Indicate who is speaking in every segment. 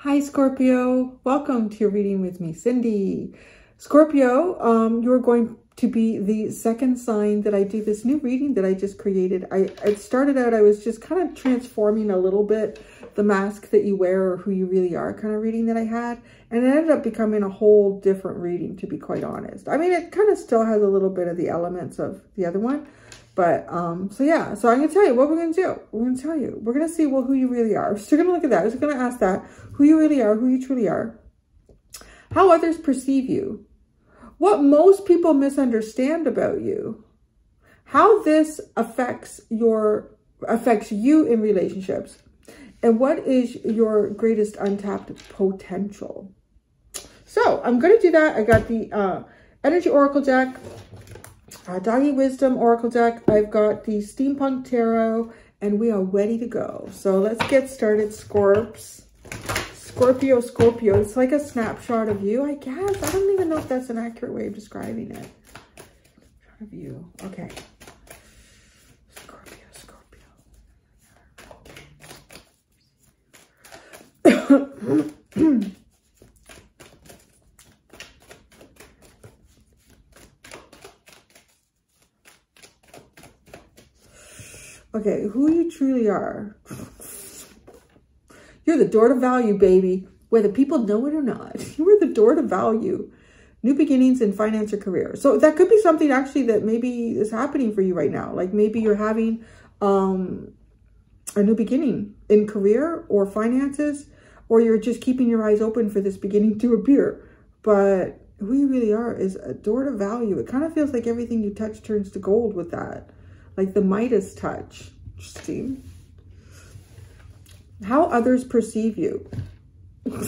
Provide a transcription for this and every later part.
Speaker 1: Hi Scorpio, welcome to your reading with me, Cindy. Scorpio, you're going to be the second sign that I do this new reading that I just created. It started out, I was just kind of transforming a little bit the mask that you wear or who you really are kind of reading that I had. And it ended up becoming a whole different reading, to be quite honest. I mean, it kind of still has a little bit of the elements of the other one. But, so yeah, so I'm going to tell you what we're going to do. We're going to tell you, we're going to see, well, who you really are. So we're going to look at that. We're going to ask that, who you really are, who you truly are, how others perceive you, what most people misunderstand about you, how this affects you in relationships, and what is your greatest untapped potential. So I'm going to do that. I got the Energy Oracle deck, Doggy Wisdom Oracle deck. I've got the Steampunk Tarot, and we are ready to go. So let's get started, Scorpio. It's like a snapshot of you, I guess. I don't even know if that's an accurate way of describing it. Snapshot of you. Okay. Scorpio. Okay, who you truly are. You're the door to value, baby. Whether people know it or not. You are the door to value. New beginnings in finance or career. So that could be something actually that maybe is happening for you right now. Like maybe you're having a new beginning in career or finances. Or you're just keeping your eyes open for this beginning to appear. But who you really are is a door to value. It kind of feels like everything you touch turns to gold with that. Like the Midas touch. Interesting. How others perceive you. Look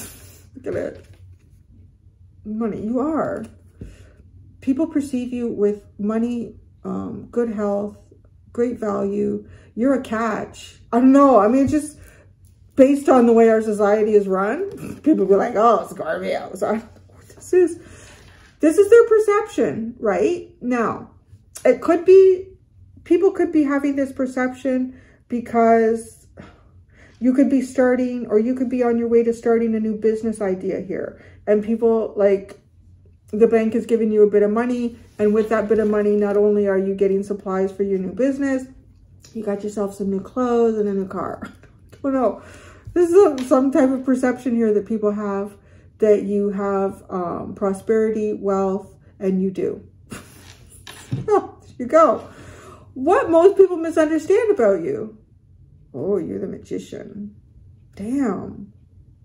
Speaker 1: at it. Money. You are. People perceive you with money, good health, great value. You're a catch. I don't know. I mean, just based on the way our society is run, people be like, oh, Scorpio. So this is their perception, right? Now, it could be, people could be having this perception because you could be starting, or you could be on your way to starting a new business idea here. And people, like, the bank is giving you a bit of money. And with that bit of money, not only are you getting supplies for your new business, you got yourself some new clothes and a new car. I don't know. This is some type of perception here that people have, that you have prosperity, wealth, and you do. Oh, there you go. What most people misunderstand about you. Oh, you're the magician. Damn.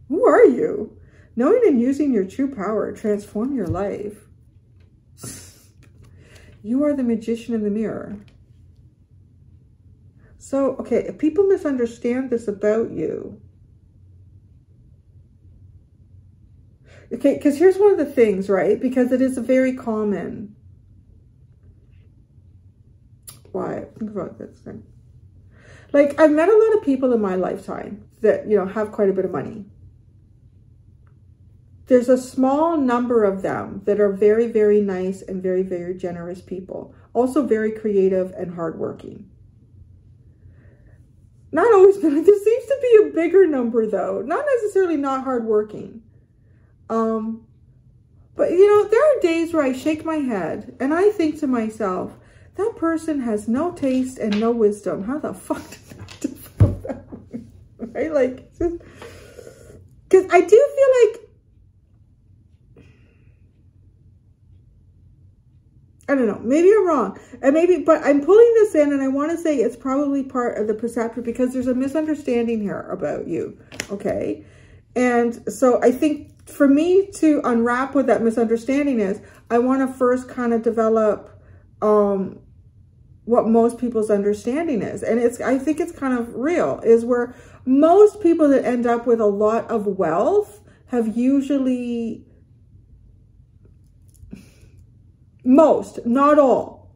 Speaker 1: Who are you? Knowing and using your true power, transform your life. You are the magician in the mirror. So, okay, if people misunderstand this about you. Okay, because here's one of the things, right? Because it is a very common. Why? Think about this thing. Like, I've met a lot of people in my lifetime that, you know, have quite a bit of money. There's a small number of them that are very, very nice and very, very generous people. Also very creative and hardworking. Not always, but there seems to be a bigger number, though. Not necessarily not hardworking. But, you know, there are days where I shake my head and I think to myself, that person has no taste and no wisdom. How the fuck did that develop that way? Right? Like, because I do feel like, I don't know, maybe I'm wrong. And maybe, but I'm pulling this in and I want to say it's probably part of the perception because there's a misunderstanding here about you. Okay. And so I think for me to unwrap what that misunderstanding is, I want to first kind of develop, what most people's understanding is. And I think it's kind of real, is where most people that end up with a lot of wealth have usually, most, not all,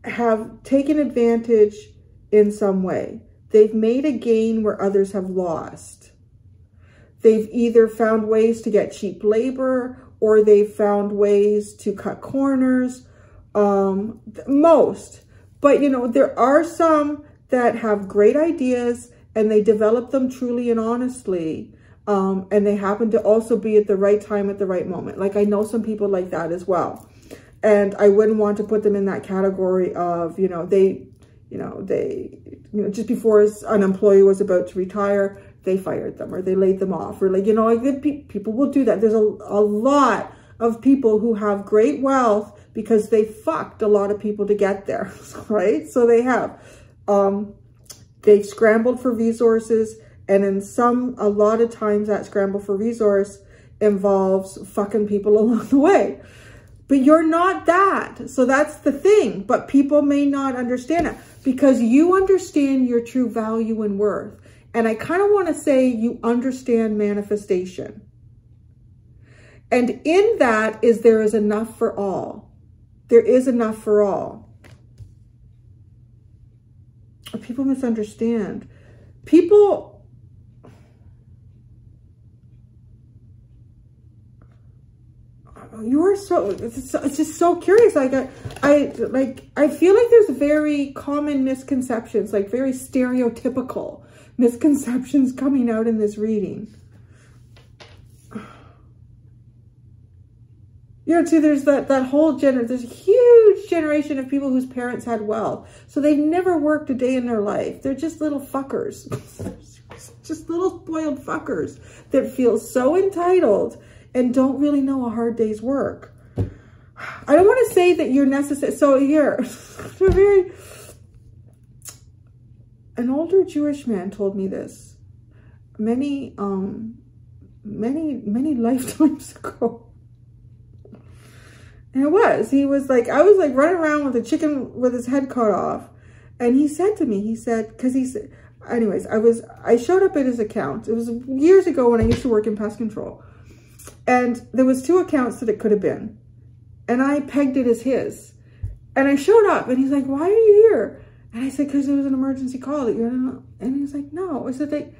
Speaker 1: have taken advantage in some way. They've made a gain where others have lost. They've either found ways to get cheap labor, or they've found ways to cut corners. Most. But, you know, there are some that have great ideas and they develop them truly and honestly. And they happen to also be at the right time at the right moment. Like, I know some people like that as well. And I wouldn't want to put them in that category of, just before an employee was about to retire, they fired them or they laid them off, or like, people will do that. There's a lot of people who have great wealth because they fucked a lot of people to get there, right? So they have, they've scrambled for resources, and a lot of times that scramble for resource involves fucking people along the way. But you're not that. So that's the thing. But people may not understand it because you understand your true value and worth. And I kind of want to say you understand manifestation. And in that there is enough for all. There is enough for all. People misunderstand. You are so, it's just so curious. Like, I feel like there's very common misconceptions, like very stereotypical misconceptions coming out in this reading. Too, there's that whole there's a huge generation of people whose parents had wealth. So they've never worked a day in their life. They're just little fuckers. Just little spoiled fuckers that feel so entitled and don't really know a hard day's work. I don't want to say that you're necessary. So here, an older Jewish man told me this many lifetimes ago. And he was like, I was like running around with a chicken with his head cut off. And he said to me, anyways, I showed up at his account. It was years ago when I used to work in pest control. And there was 2 accounts that it could have been. And I pegged it as his. And I showed up and he's like, why are you here? And I said, because there was an emergency call that you're in. And he's like, no. I said,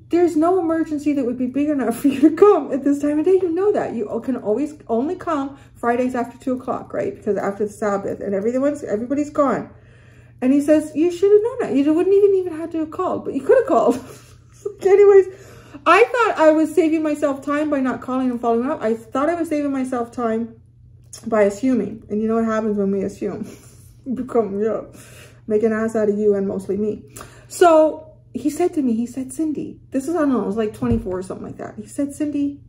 Speaker 1: there's no emergency that would be big enough for you to come at this time of day. You know that. You can always only come Fridays after 2 o'clock, right? Because after the Sabbath and everybody's gone. And he says, you should have known that. You wouldn't even have to have called, but you could have called. Anyways, I thought I was saving myself time by not calling and following up. I thought I was saving myself time by assuming. And you know what happens when we assume? Make an ass out of you and mostly me. So he said to me, Cindy, this is, I don't know, I was like 24 or something like that. He said, Cindy,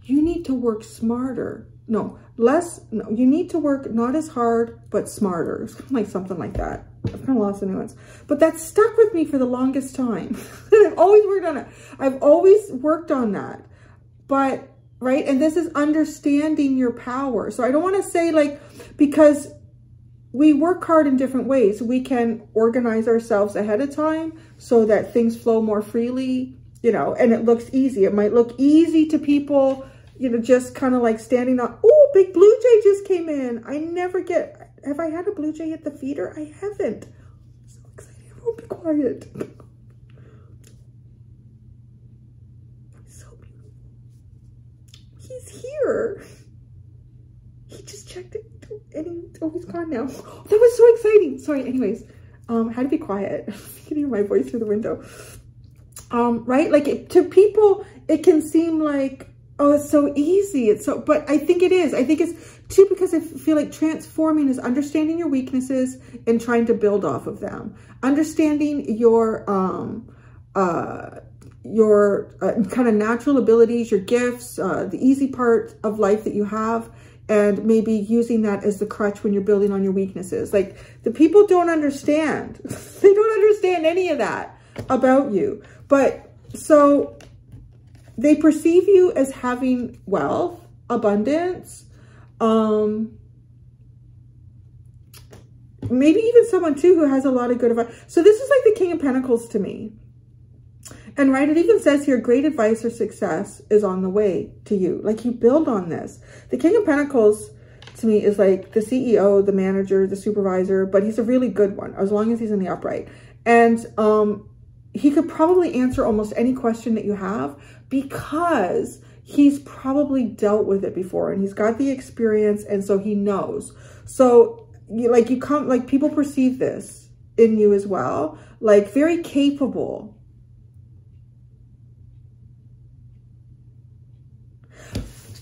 Speaker 1: you need to work smarter. You need to work not as hard, but smarter. It's kind of like something like that. I've kind of lost the nuance. But that stuck with me for the longest time. I've always worked on it. I've always worked on that. But, right? And this is understanding your power. So I don't want to say because we work hard in different ways. We can organize ourselves ahead of time so that things flow more freely, and it looks easy. It might look easy to people, just kind of like standing on, oh, big blue jay just came in. Have I had a blue jay at the feeder? I haven't. I'm so excited. Everyone be quiet. He's so beautiful. He's here. He just checked it. And he's gone now. That was so exciting. Sorry, anyways. Had to be quiet. You can hear my voice through the window. Right? To people, it can seem like, oh, it's so easy. But I think it is. I think it's too, because I feel like transforming is understanding your weaknesses and trying to build off of them. Understanding your kind of natural abilities, your gifts, the easy part of life that you have, and maybe using that as the crutch when you're building on your weaknesses. Like, the people don't understand. They don't understand any of that about you. But so they perceive you as having wealth, abundance, maybe even someone too who has a lot of good advice. So this is like the King of Pentacles to me. And right, it even says here, great advice or success is on the way to you. Like, you build on this. The King of Pentacles to me is like the CEO, the manager, the supervisor, but he's a really good one as long as he's in the upright. And he could probably answer almost any question that you have because he's probably dealt with it before and he's got the experience, and so he knows. So people perceive this in you as well. like very capable.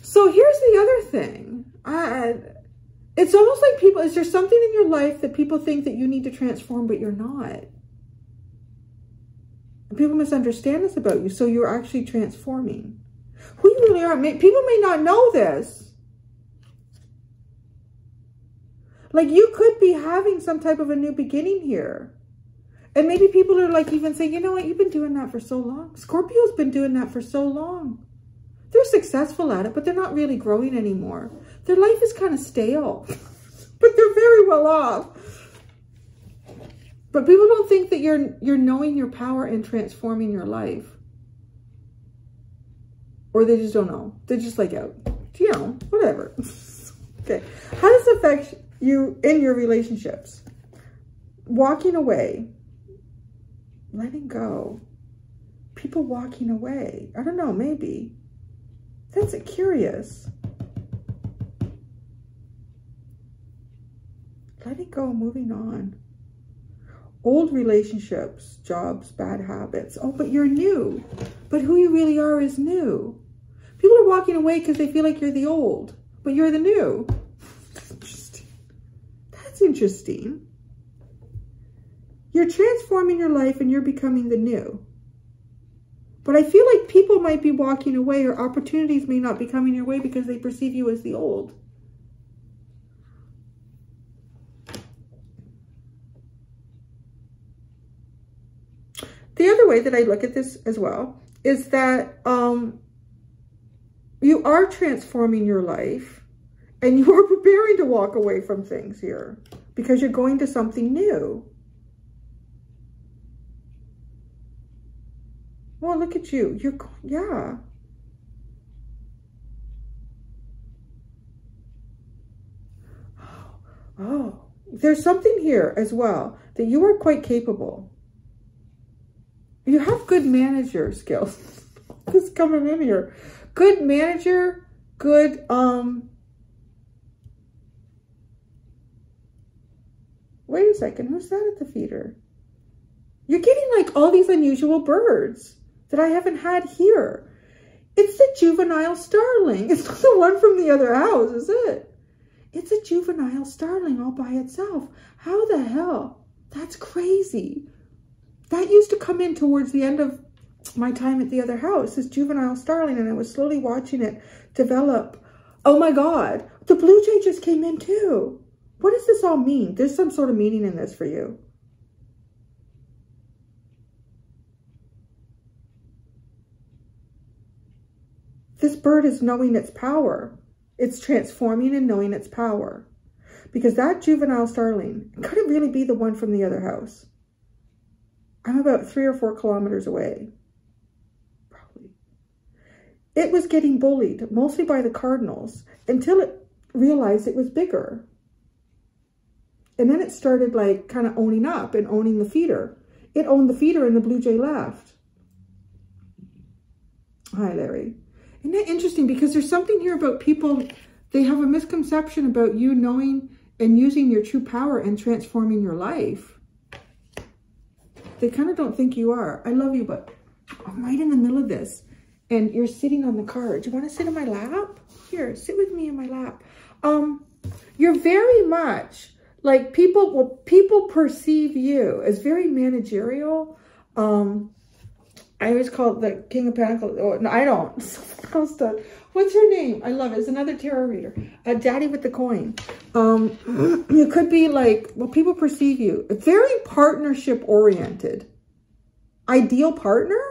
Speaker 1: So here's the other thing. It's almost like people, is there something in your life that people think that you need to transform, but you're not? And people misunderstand this about you, so you're actually transforming. Who you really are. People may not know this. Like, you could be having some type of a new beginning here. And maybe people are like even saying, you know what, you've been doing that for so long. Scorpio's been doing that for so long. They're successful at it, but they're not really growing anymore. Their life is kind of stale, but they're very well off. But people don't think that you're knowing your power and transforming your life. Or they just don't know. They're just like, out, you know, whatever. Okay. How does it affect you in your relationships? Walking away. Letting go. People walking away. I don't know, maybe. That's curious. Letting go, moving on. Old relationships, jobs, bad habits. Oh, but you're new. But who you really are is new. People are walking away because they feel like you're the old, but you're the new. Interesting. That's interesting. You're transforming your life and you're becoming the new. But I feel like people might be walking away, or opportunities may not be coming your way because they perceive you as the old. The other way that I look at this as well is that you are transforming your life and you are preparing to walk away from things here because you're going to something new. Well, look at you. Yeah. Oh, there's something here as well that you are quite capable. You have good manager skills. This coming in here. Good manager, good, wait a second, who's that at the feeder? You're getting like all these unusual birds that I haven't had here. It's the juvenile starling. It's not the one from the other house, is it? It's a juvenile starling all by itself. How the hell? That's crazy. That used to come in towards the end of my time at the other house, this juvenile starling, and I was slowly watching it develop. Oh my God, the blue jay just came in too. What does this all mean? There's some sort of meaning in this for you. This bird is knowing its power. It's transforming and knowing its power. Because that juvenile starling couldn't really be the one from the other house. I'm about 3 or 4 kilometers away. Probably. It was getting bullied, mostly by the cardinals, until it realized it was bigger. And then it started like kind of owning up and owning the feeder. It owned the feeder and the blue jay left. Hi, Larry. Isn't that interesting? Because there's something here about people, they have a misconception about you knowing and using your true power and transforming your life. They kind of don't think you are. I love you, but I'm right in the middle of this. And you're sitting on the car. Do you want to sit in my lap? Here, sit with me in my lap. You're very much like people perceive you as very managerial. I always call it the King of Pentacles. Oh, no, I don't. What's her name? I love it. It's another tarot reader. Daddy with the coin. You could be like, well, people perceive you very partnership oriented. Ideal partner?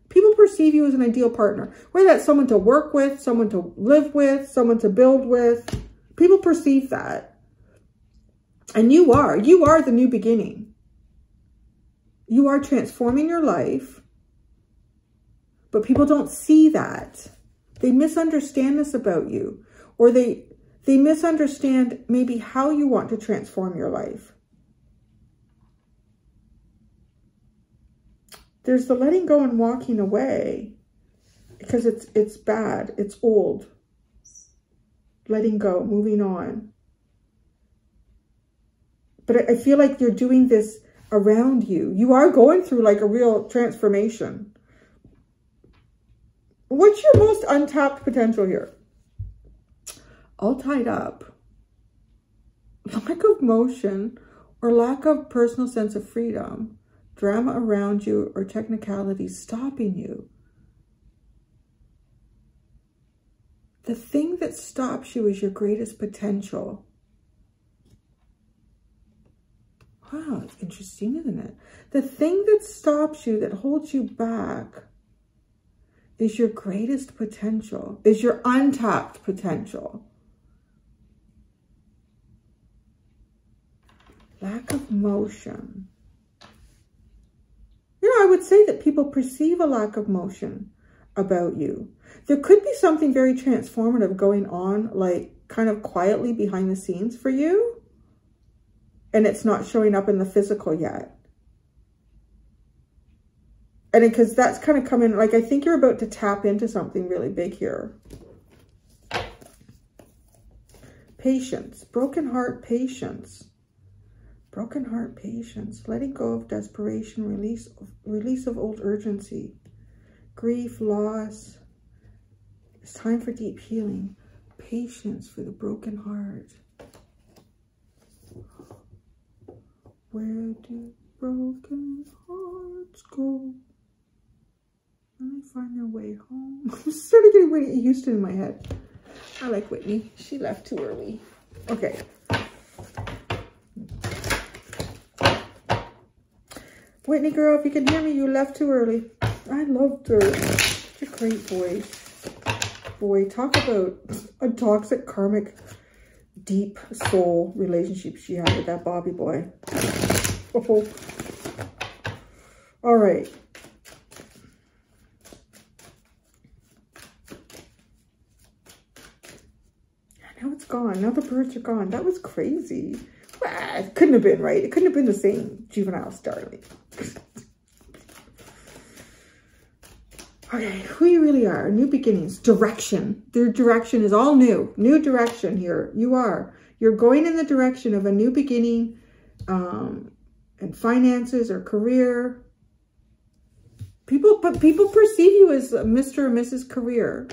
Speaker 1: People perceive you as an ideal partner. Whether that's someone to work with, someone to live with, someone to build with. People perceive that. And you are the new beginning. You are transforming your life. But people don't see that. They misunderstand this about you. Or they misunderstand maybe how you want to transform your life. There's the letting go and walking away. Because it's bad. It's old. Letting go. Moving on. But I feel like you're doing this around you. You are going through like a real transformation. What's your most untapped potential here? All tied up. Lack of motion or lack of personal sense of freedom. Drama around you or technicality stopping you. The thing that stops you is your greatest potential. Wow, it's interesting, isn't it? The thing that stops you, that holds you back, is your greatest potential, is your untapped potential. Lack of motion. You know, I would say that people perceive a lack of motion about you. There could be something very transformative going on, like kind of quietly behind the scenes for you. And it's not showing up in the physical yet. And because that's kind of coming, like, I think you're about to tap into something really big here. Patience, broken heart, patience. Broken heart, patience, letting go of desperation, release of old urgency, grief, loss. It's time for deep healing. Patience for the broken heart. Where do broken hearts go when they find their way home? I'm starting getting Whitney Houston in my head. I like Whitney. She left too early. Okay. Whitney girl, if you can hear me, you left too early. I loved her. Such a great voice. Boy, talk about a toxic, karmic, deep soul relationship she had with that Bobby boy. Oh. All right. Now it's gone. Now the birds are gone. That was crazy. It couldn't have been, right? It couldn't have been the same juvenile starling. Okay, who you really are. New beginnings. Direction. Their direction is all new. New direction here. You are. You're going in the direction of a new beginning in finances or career. But people perceive you as Mr. or Mrs. Career.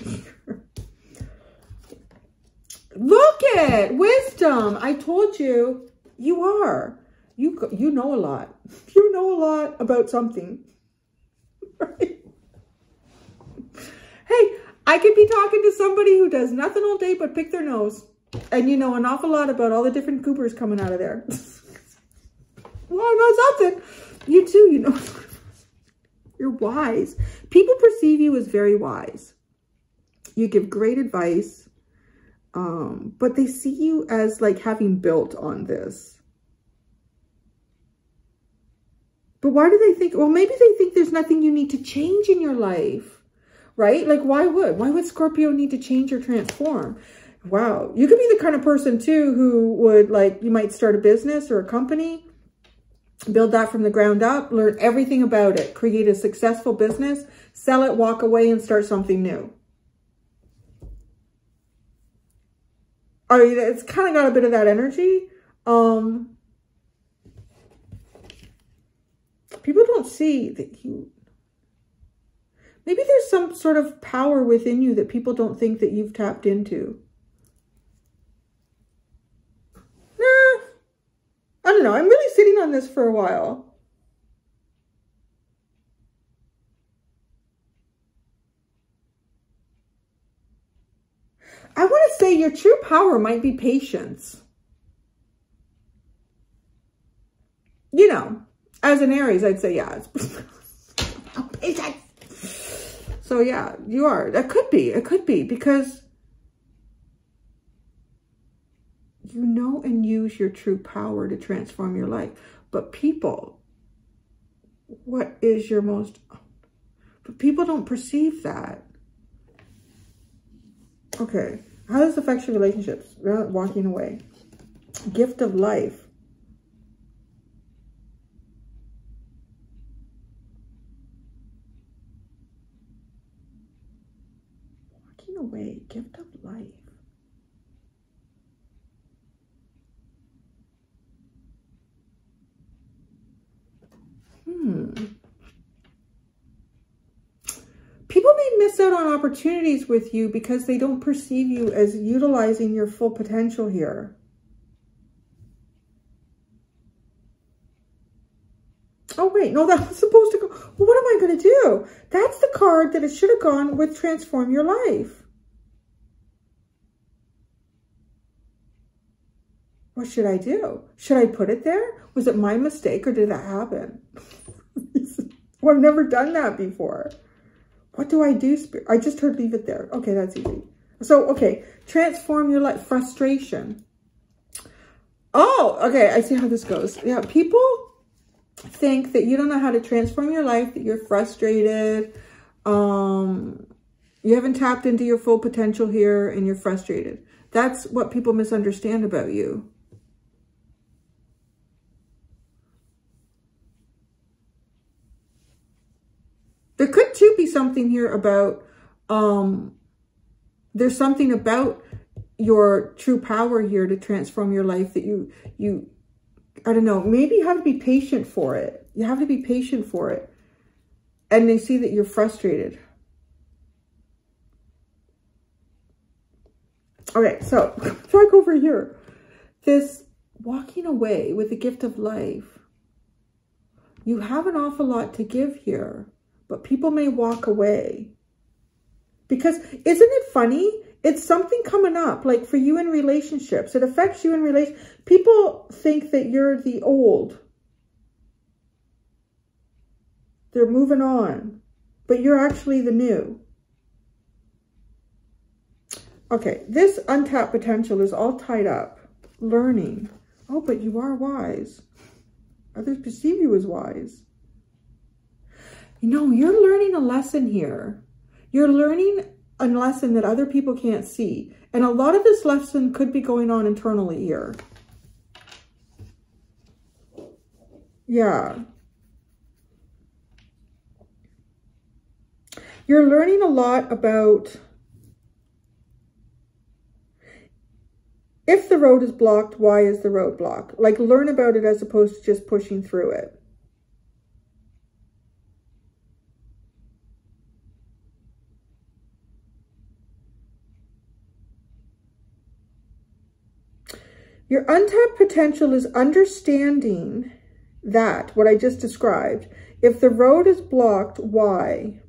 Speaker 1: Look at wisdom. I told you, you are. You know a lot. You know a lot about something. Right? Hey, I could be talking to somebody who does nothing all day but pick their nose. And you know an awful lot about all the different goobers coming out of there. Well, I know something. You too, you know. You're wise. People perceive you as very wise. You give great advice. But they see you as like having built on this. But why do they think, well, maybe they think there's nothing you need to change in your life. Right? Like, why would Scorpio need to change or transform? Wow. You could be the kind of person too who would, like, you might start a business or a company, build that from the ground up, learn everything about it, create a successful business, sell it, walk away, and start something new. I mean, it's kind of got a bit of that energy. People don't see that you... Maybe there's some sort of power within you that people don't think that you've tapped into. Nah, I don't know. I'm really sitting on this for a while. I want to say your true power might be patience. You know, as an Aries, I'd say, yeah, it's patience. So yeah, you are. That could be. It could be because you know and use your true power to transform your life. But people, what is your most... But people don't perceive that. Okay. How does this affect your relationships? Walking away. Gift of life. Away, gift of life. People may miss out on opportunities with you because they don't perceive you as utilizing your full potential here. Oh, wait. No, that was supposed to go. Well, what am I going to do? That's the card that it should have gone with transform your life. What should I do? Should I put it there? Was it my mistake or did that happen? Well, I've never done that before. What do I do? I just heard leave it there. Okay, that's easy. So, okay. Transform your life. Frustration. Oh, okay. I see how this goes. Yeah, people think that you don't know how to transform your life, that you're frustrated. You haven't tapped into your full potential here and you're frustrated. That's what people misunderstand about you. There could too be something here about, there's something about your true power here to transform your life that you, I don't know, maybe you have to be patient for it. You have to be patient for it. And they see that you're frustrated. Okay, so back over here. This walking away with the gift of life. You have an awful lot to give here. But people may walk away. Because isn't it funny? It's something coming up, like for you in relationships. It affects you in relationships. People think that you're the old. They're moving on. But you're actually the new. Okay, this untapped potential is all tied up. Learning. Oh, but you are wise. Others perceive you as wise. You know, you're learning a lesson here. You're learning a lesson that other people can't see. And a lot of this lesson could be going on internally here. Yeah. You're learning a lot about if the road is blocked, why is the road blocked? Like learn about it as opposed to just pushing through it. Your untapped potential is understanding that, what I just described. If the road is blocked, why?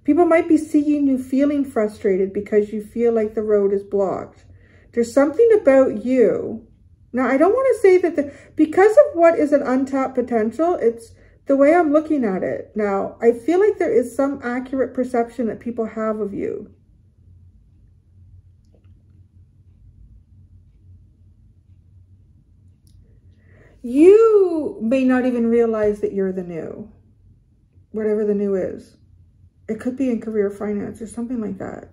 Speaker 1: People might be seeing you feeling frustrated because you feel like the road is blocked. There's something about you. Now, I don't want to say that because of what is an untapped potential, it's the way I'm looking at it. Now, I feel like there is some accurate perception that people have of you. You may not even realize that you're the new, whatever the new is. It could be in career, finance, or something like that.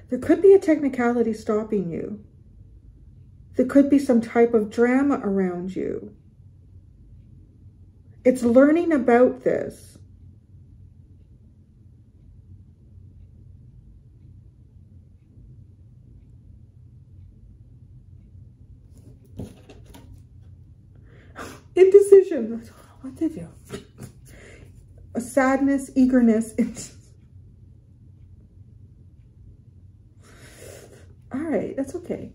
Speaker 1: There could be a technicality stopping you. There could be some type of drama around you. It's learning about this. Indecision. What did you? A sadness, eagerness. All right, that's okay.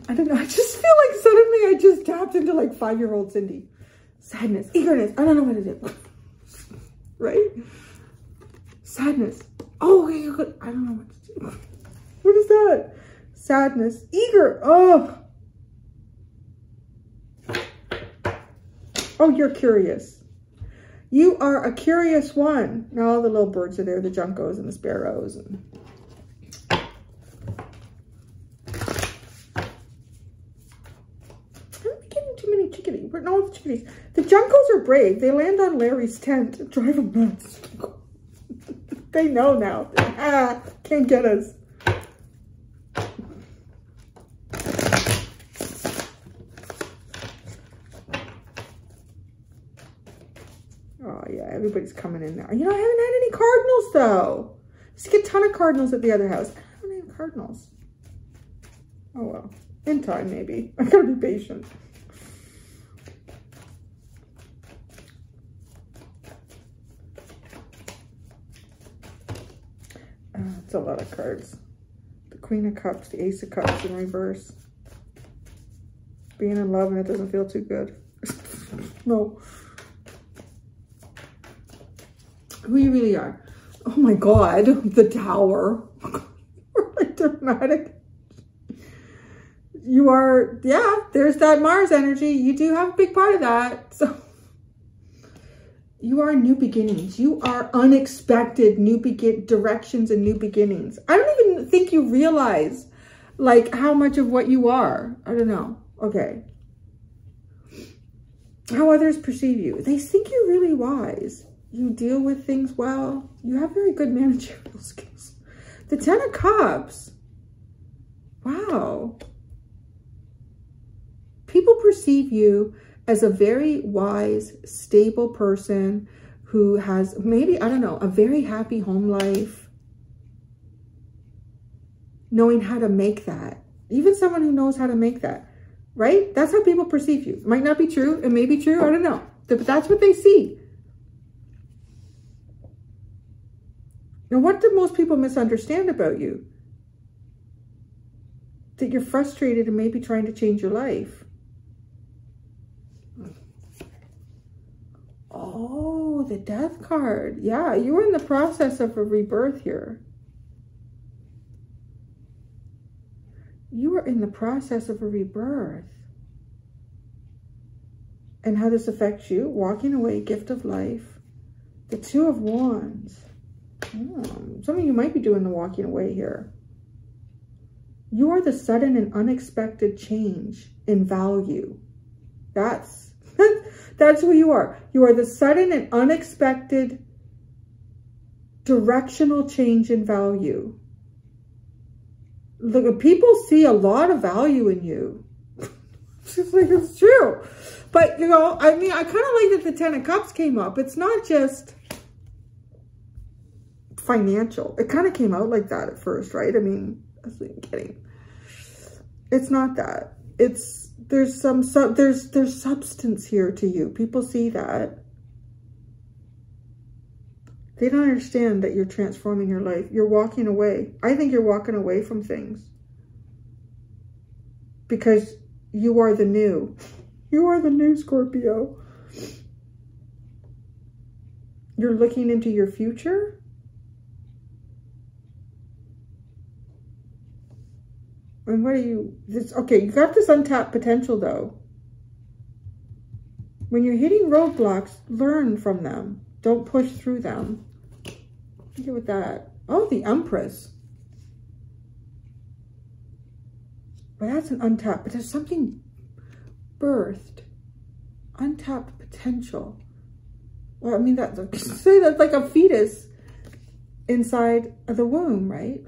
Speaker 1: I don't know. I just feel like suddenly I just tapped into like 5-year-old Cindy. Sadness, eagerness. I don't know what to do. Right? Sadness. Oh, I don't know what to do. What is that? Sadness, eager. Oh, you're curious. You are a curious one. Now all the little birds are there, the juncos and the sparrows. And I'm getting too many chickadees. No, the chickadees. The juncos are brave. They land on Larry's tent, drive them nuts. They know now. Can't get us. retrogrades coming in there. You know, I haven't had any cardinals though. I used to get a ton of cardinals at the other house. I don't have any cardinals. Oh well, in time maybe. I gotta be patient. It's a lot of cards. The Queen of Cups, the Ace of Cups in reverse. Being in love and it doesn't feel too good. No. Who you really are. Oh my God, the Tower. Really dramatic. You are, yeah, there's that Mars energy. You do have a big part of that. So you are new beginnings. You are unexpected new directions and new beginnings. I don't even think you realize like how much of what you are. I don't know. Okay. How others perceive you. They think you're really wise. You deal with things well. You have very good managerial skills. The Ten of Cups. Wow. People perceive you as a very wise, stable person who has maybe, I don't know, a very happy home life. Knowing how to make that. Even someone who knows how to make that, right? That's how people perceive you. Might not be true. It may be true. I don't know. But that's what they see. Now, what do most people misunderstand about you? That you're frustrated and maybe trying to change your life. Oh, the Death card. Yeah, you were in the process of a rebirth here. You are in the process of a rebirth. And how this affects you. Walking away, gift of life. The Two of Wands. Some of you might be doing the walking away here. You are the sudden and unexpected change in value. That's who you are. You are the sudden and unexpected directional change in value. Look, people see a lot of value in you. It's just like, it's true. But, you know, I mean, I kind of like that the Ten of Cups came up. It's not just financial. It kind of came out like that at first, right? I mean, that's what I'm getting. It's not that. It's, there's substance here to you. People see that. They don't understand that you're transforming your life. You're walking away. I think you're walking away from things. Because you are the new. You are the new, Scorpio. You're looking into your future. And what are you, okay, you got this untapped potential though. When you're hitting roadblocks, learn from them. Don't push through them. Look at that. Oh, the Empress. But that's an untapped, but there's something birthed. Untapped potential. Well, I mean, say that's like a fetus inside of the womb, right?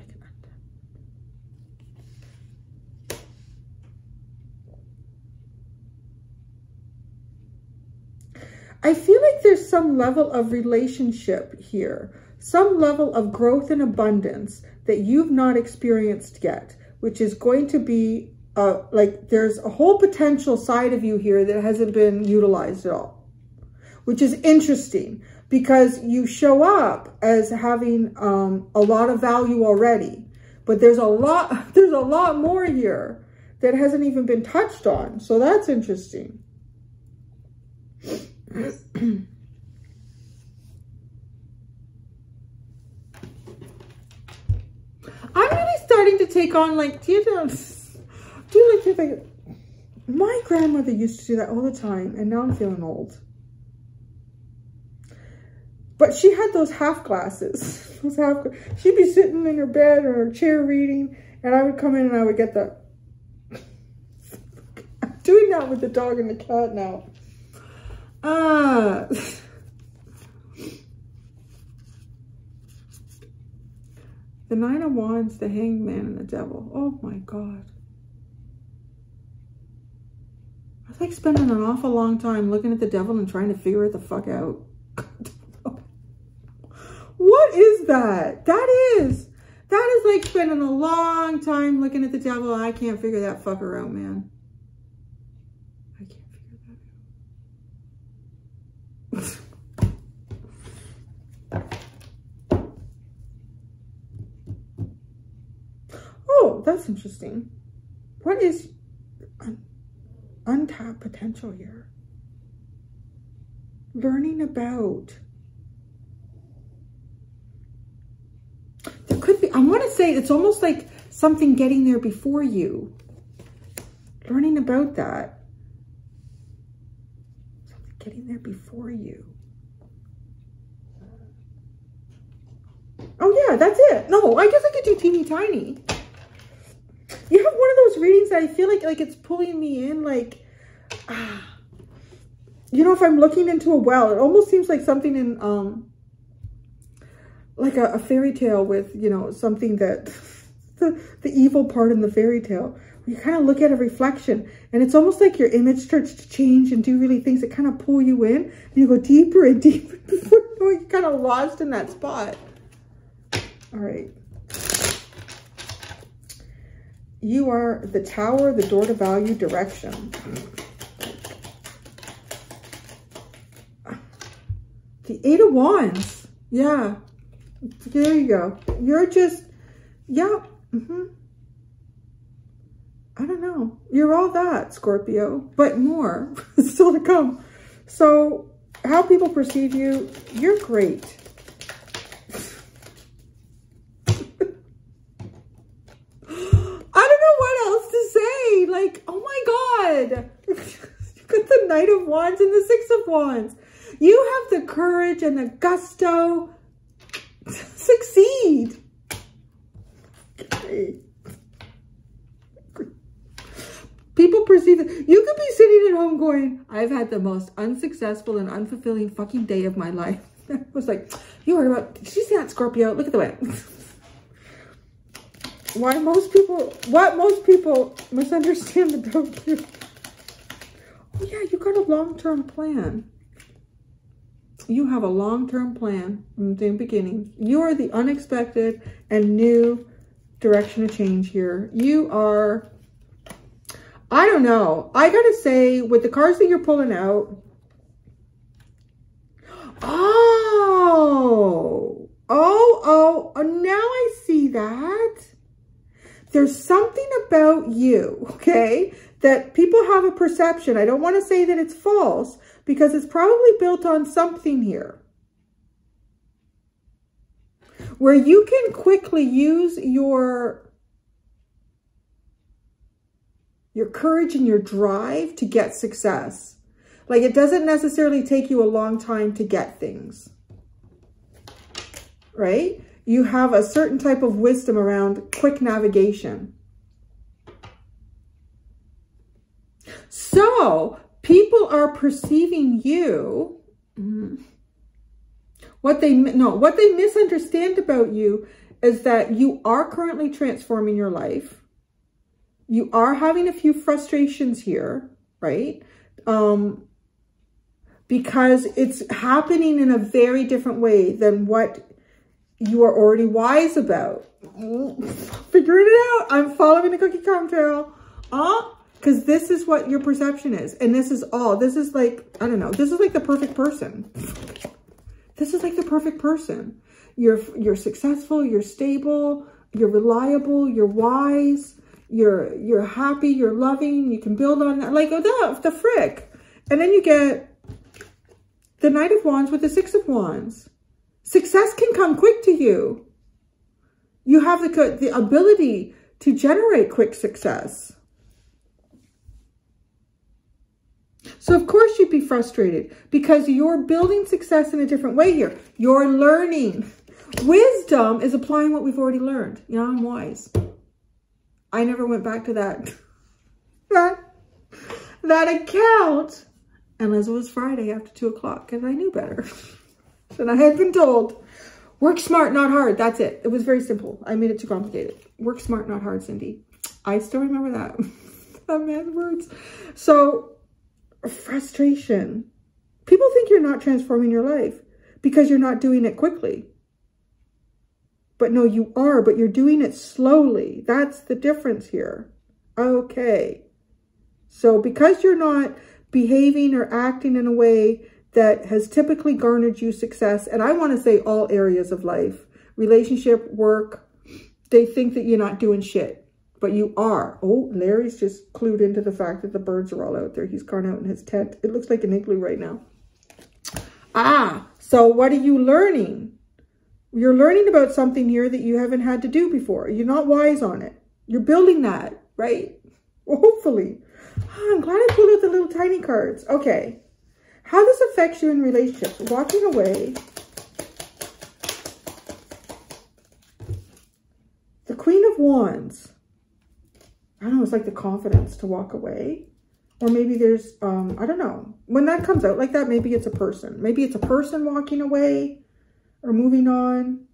Speaker 1: I feel like there's some level of relationship here, some level of growth and abundance that you've not experienced yet, which is going to be like there's a whole potential side of you here that hasn't been utilized at all, which is interesting because you show up as having a lot of value already, but there's a lot more here that hasn't even been touched on. So that's interesting. I'm really starting to take on, like, my grandmother used to do that all the time, and now I'm feeling old. But she had those half glasses. She'd be sitting in her bed or her chair reading, and I would come in and I would get the... I'm doing that with the dog and the cat now. The Nine of Wands, the Hanged Man, and the Devil. Oh my God. I was like spending an awful long time looking at the devil and trying to figure it the fuck out. What is that? That is like spending a long time looking at the devil. I can't figure that fucker out, man. I can't figure that out. Oh, that's interesting. What is untapped potential here? Learning about. There could be, I want to say it's almost like something getting there before you. Learning about that. Something getting there before you. Oh yeah, that's it. No, I guess I could do teeny tiny. You have one of those readings that I feel like it's pulling me in, like, you know, if I'm looking into a well, it almost seems like something in, like a fairy tale with, you know, something that, the evil part in the fairy tale. You kind of look at a reflection and it's almost like your image starts to change and do really things that kind of pull you in. And you go deeper and deeper before you know you're kind of lost in that spot. All right. You are the Tower, the door to value, direction. The Eight of Wands. Yeah. There you go. You're just, yeah. I don't know. You're all that, Scorpio, but more still to come. So how people perceive you, you're great. I don't know what else to say. Like, oh my God. You got the Knight of Wands and the Six of Wands. You have the courage and the gusto to succeed. Okay. People perceive it. You could be sitting at home going, I've had the most unsuccessful and unfulfilling fucking day of my life. I was like, you heard about, did you see that, Scorpio? Look at the way. What most people misunderstand about you. Oh yeah, you got a long-term plan. You have a long-term plan from the beginning. You are the unexpected and new direction of change here. You are, I don't know. I gotta say, with the cards that you're pulling out, now I see that. There's something about you, okay, that people have a perception. I don't want to say that it's false because it's probably built on something here where you can quickly use your courage and your drive to get success. Like, it doesn't necessarily take you a long time to get things, right? You have a certain type of wisdom around quick navigation. So people are perceiving you. What they misunderstand about you is that you are currently transforming your life. You are having a few frustrations here, right? Because it's happening in a very different way than what you are already wise about. Figuring it out. I'm following the cookie crumb trail. Because this is what your perception is. And this is like, I don't know. This is like the perfect person. This is like the perfect person. You're successful. You're stable. You're reliable. You're wise. You're happy. You're loving. You can build on that. Like, the frick. And then you get the Knight of Wands with the Six of Wands. Success can come quick to you. You have the ability to generate quick success. So of course you'd be frustrated because you're building success in a different way here. You're learning. Wisdom is applying what we've already learned. You know, I'm wise. I never went back to that account unless it was Friday after 2 o'clock because I knew better. And I had been told, work smart, not hard. That's it. It was very simple. I made it too complicated. Work smart, not hard, Cindy. I still remember that. That man's words. So, frustration. People think you're not transforming your life because you're not doing it quickly. But no, you are, but you're doing it slowly. That's the difference here. Okay. So because you're not behaving or acting in a way that has typically garnered you success, and I want to say all areas of life, relationship, work, they think that you're not doing shit, but you are. Oh, Larry's just clued into the fact that the birds are all out there. He's gone out in his tent. It looks like an igloo right now. So what are you learning? You're learning about something here that you haven't had to do before. You're not wise on it. You're building that, right? Well, hopefully. Oh, I'm glad I pulled out the little tiny cards. Okay. How this affects you in relationships. Walking away. The Queen of Wands. I don't know, it's like the confidence to walk away. Or maybe there's, I don't know. When that comes out like that, maybe it's a person. Maybe it's a person walking away or moving on.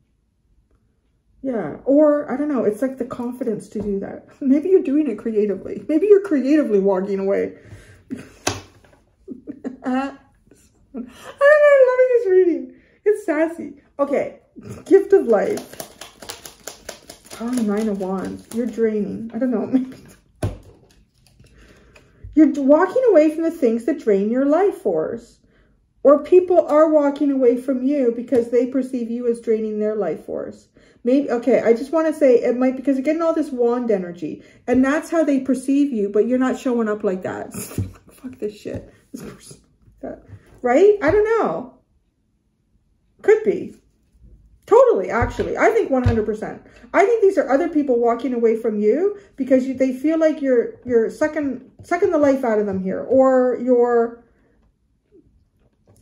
Speaker 1: Yeah. Or, I don't know, it's like the confidence to do that. Maybe you're doing it creatively. Maybe you're creatively walking away. I don't know, I'm loving this reading. It's sassy. Okay. Gift of life. Oh, 9 of Wands. You're draining. I don't know. Maybe you're walking away from the things that drain your life force. Or people are walking away from you because they perceive you as draining their life force. Maybe, okay, I just want to say it might, because you're getting all this wand energy. And that's how they perceive you, but you're not showing up like that. Fuck this shit. This person, that, right? I don't know. Could be. Totally, actually. I think 100%. I think these are other people walking away from you because they feel like you're sucking the life out of them here. Or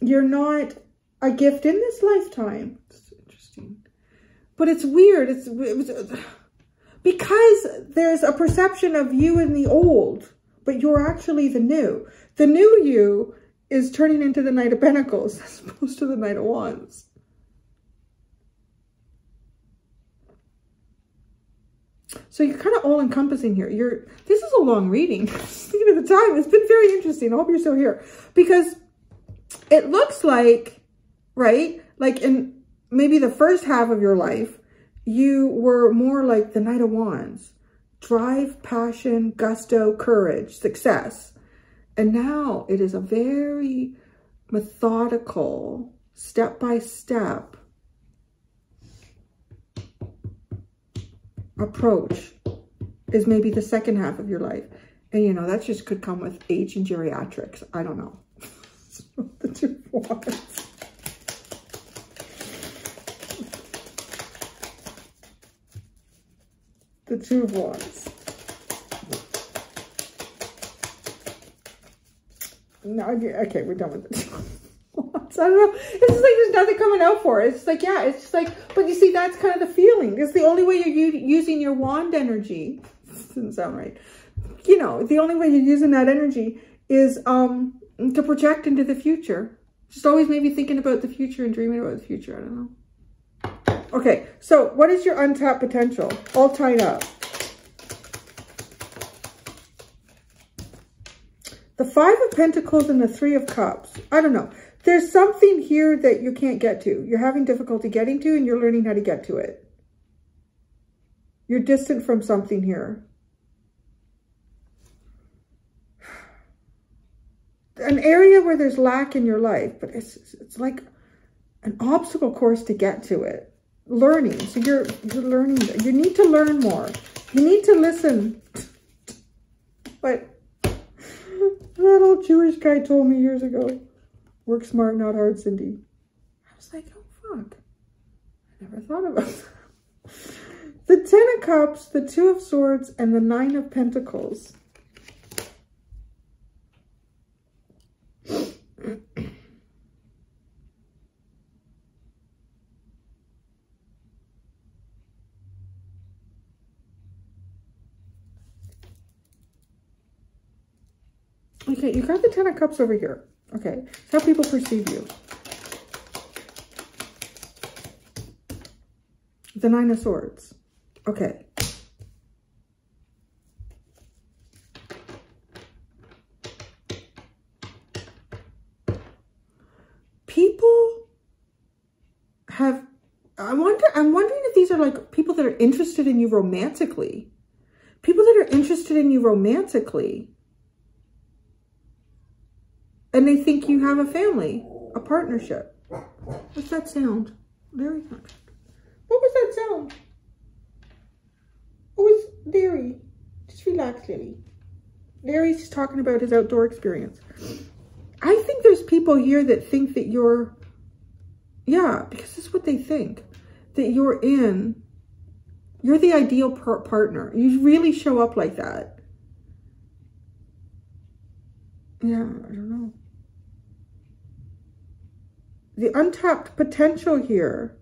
Speaker 1: you're not a gift in this lifetime. It's interesting. But it's weird. Because there's a perception of you in the old, but you're actually the new. The new you is turning into the Knight of Pentacles as opposed to the Knight of Wands. So you're kind of all encompassing here. This is a long reading. Thinking of the time, it's been very interesting. I hope you're still here because it looks like, right? Like in maybe the first half of your life, you were more like the Knight of Wands. Drive, passion, gusto, courage, success. And now it is a very methodical, step-by-step approach is maybe the second half of your life. And, you know, that just could come with age and geriatrics. I don't know. The 2 of Wands. The 2 of Wands. No, okay, we're done with it. I don't know. It's just like there's nothing coming out for it. It's just like, yeah, it's just like, but you see, that's kind of the feeling. It's the only way you're using your wand energy. This doesn't sound right. You know, the only way you're using that energy is to project into the future. Just always maybe thinking about the future and dreaming about the future. I don't know. Okay, so what is your untapped potential? All tied up. The 5 of Pentacles and the 3 of Cups. I don't know. There's something here that you can't get to. You're having difficulty getting to, and you're learning how to get to it. You're distant from something here. An area where there's lack in your life, but it's like an obstacle course to get to it. Learning. So you're learning. You need to learn more. You need to listen. But that old Jewish guy told me years ago, work smart, not hard, Cindy. I was like, oh, fuck. I never thought about that. The 10 of Cups, the 2 of Swords, and the 9 of Pentacles. Okay, you got the 10 of Cups over here. Okay, it's how people perceive you. The 9 of Swords. Okay. People have, I'm wondering if these are like people that are interested in you romantically. People that are interested in you romantically. And they think you have a family, a partnership. What's that sound? Larry contract. What was that sound? Oh, it's Larry. Just relax, Lily. Larry's just talking about his outdoor experience. I think there's people here that think that you're, yeah, because this is what they think, that you're the ideal partner. You really show up like that. Yeah, I don't know. The untapped potential here.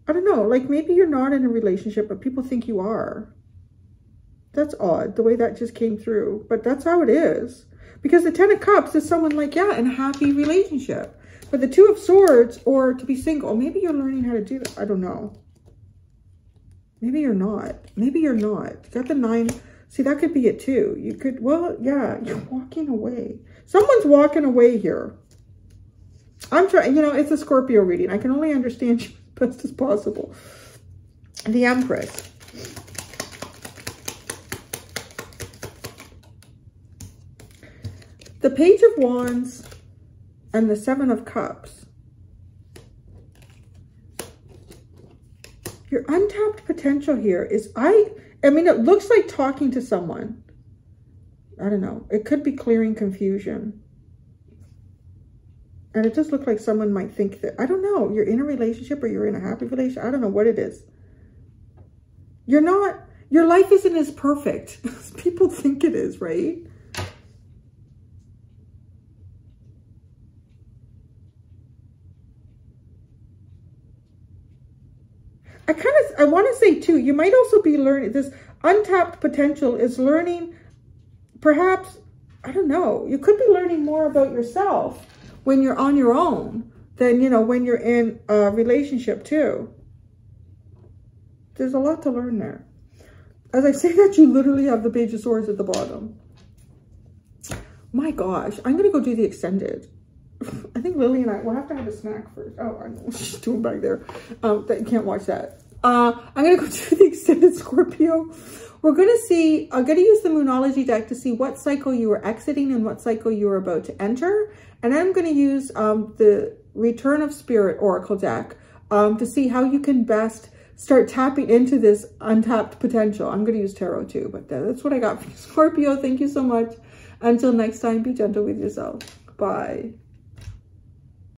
Speaker 1: I don't know, like maybe you're not in a relationship, but people think you are. That's odd, the way that just came through. But that's how it is. Because the 10 of Cups is someone like, yeah, in a happy relationship. But the 2 of Swords, or to be single, maybe you're learning how to do that. I don't know. Maybe you're not. Maybe you're not. You got the 9. See, that could be it too. You could, well, yeah, you're walking away. Someone's walking away here. I'm trying, you know, it's a Scorpio reading. I can only understand you as best as possible. The Empress. The Page of Wands and the 7 of Cups. Your untapped potential here is, I mean, it looks like talking to someone. I don't know. It could be clearing confusion. And it does look like someone might think that, I don't know, you're in a relationship or you're in a happy relationship. I don't know what it is. You're not, your life isn't as perfect as people think it is, right? I want to say too, you might also be learning, this untapped potential is learning, perhaps, I don't know, you could be learning more about yourself when you're on your own than, you know, when you're in a relationship too. There's a lot to learn there. As I say that, you literally have the Page of Swords at the bottom. My gosh, I'm going to go do the extended. I think Lily and I will have to have a snack first. Oh, I know what she's doing back there. That you can't watch that. I'm going to go do the extended Scorpio. We're going to see, I'm going to use the Moonology deck to see what cycle you were exiting and what cycle you were about to enter. And I'm going to use the Return of Spirit Oracle deck to see how you can best start tapping into this untapped potential. I'm going to use tarot too, but that's what I got for you, Scorpio. Thank you so much. Until next time, be gentle with yourself. Bye.